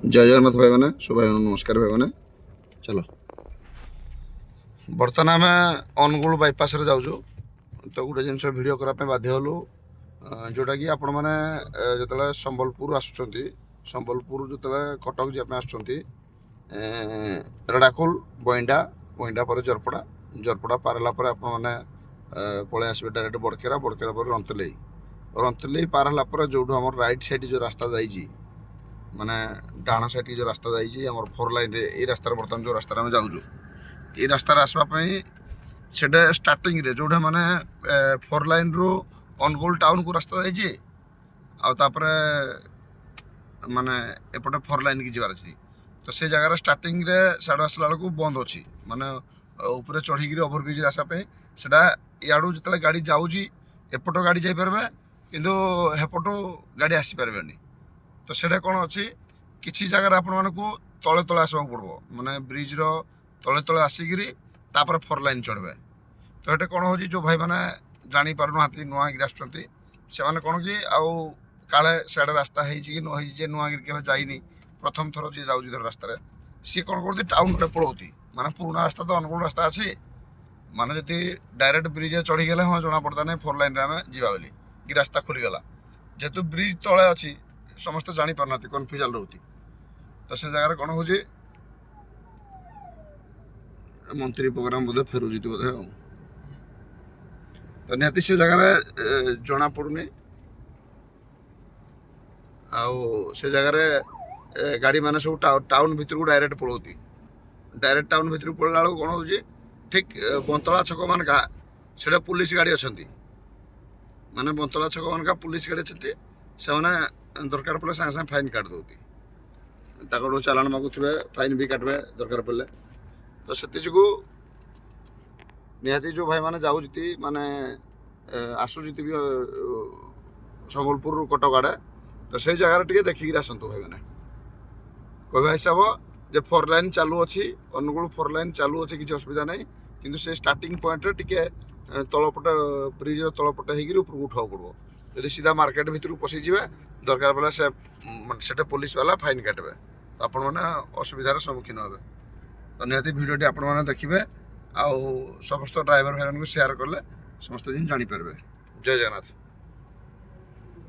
जय जगन्नाथ भाई मैंने शुभ भाई नमस्कार भाई मैंने चलो बर्तमान आम अनुगुल बाईपास जाऊँ तो गोटे जिन भिड करने बाध्य हलु जोटा कि आपण मैंने जो संबलपुर आसुँच संबलपुर जो कटक जाए आसुँच रेड़ाखोल बईंडा बईंडा पर जरपड़ा जरपड़ा पारला आपने पलि आसबे डायरेक्ट बड़केरा बड़केरा पर रंतलई रंतलई पारला जो आम राइट साइड जो रास्ता जाइए माने डाण साइड जो रास्ता जाइए फोर लाइन ये रास्तार बर्तमान जो रास्ता आम जाऊँ ये रास्तार आसवाई से स्टार्टिंग रे जोटा माने फोर लाइन रु अनुगुल टाउन को रास्ता जाइए आपर माने एपटे फोर लाइन की जबार अच्छी तो से जगार स्टार्टिंग रे साढ़े आसला बेलू बंद अच्छी माने ऊपर चढ़ी ओभरब्रिज आसापे सेटा इाड़ू जो गाड़ी जाऊँगी एपट गाड़ी जापे किंतु हेपटू गाड़ी आसीपारे तो सेटा कौन अच्छी किसी जगार आपण मानक तले तले आसवा पड़ो माने ब्रिज रो तले तले आसिकी तापर फोर लाइन चढ़वे तो ये कौन हो जो भाई मैंने जानी पार ना नुआ गिरी आसुँच से कौन कि आउ काले साइड रास्ता है नुआ गिरी के जाइनी प्रथम थर जी जाऊँ धर रास्तार सी कौन करती टाउन पे पड़ोती माने पुराना रास्ता तो अनुकूल रास्ता अच्छी माने जी डायरेक्ट ब्रिज चढ़ी गले हाँ जना पड़ता नहीं फोर लाइन आम जा बोली कि रास्ता खोलीगला जेहेतु ब्रिज तले अच्छी समस्त जानी पारना कन्फ्यूजन रोती तो से जगार कौन हो मंत्री प्रोग्राम बोधे फेरुजी बोधे तो निहती से जगार जना पड़ूनी से जगार गाड़ी मैंने सब टाउन भितर को डायरेक्ट पड़ोती डायरेक्ट टाउन भितर पड़ा बेलू कौन हो ठीक बंतला छक मानका से पुलिस गाड़ी अच्छा माने बंतला छक मानका पुलिस गाड़ी अच्छे से दरकार पड़े सागे सागे फाइन काट दौती चालान मागुवे फाइन भी काटवे दरकार पड़े तो से निहाती जो भाई मैंने जाऊँ माने आसुची भी संबलपुर कटक आड़े तो से जगार टे देखिक आसतु भाई मैंने कहवा हिसाब जे फोर लाइन चालू अच्छी अनुगुल फोर लाइन चालू अच्छी किसी असुविधा नहीं किंतु से स्टार्टिंग पॉइंट टे तलपटे ब्रिज तलपटे होकर उठा पड़ो यदि सीधा मार्केट भितर पशिजे दरकार पड़े से पुलिस वाला फाइन काटवे तो आपण मैंने असुविधार सम्मुखीन हे तो निहती भिडियोटी आपण मैंने देखिए आउ समस्त ड्राइवर भाई शेयर कले समस्त जिन जापर जय जगन्नाथ।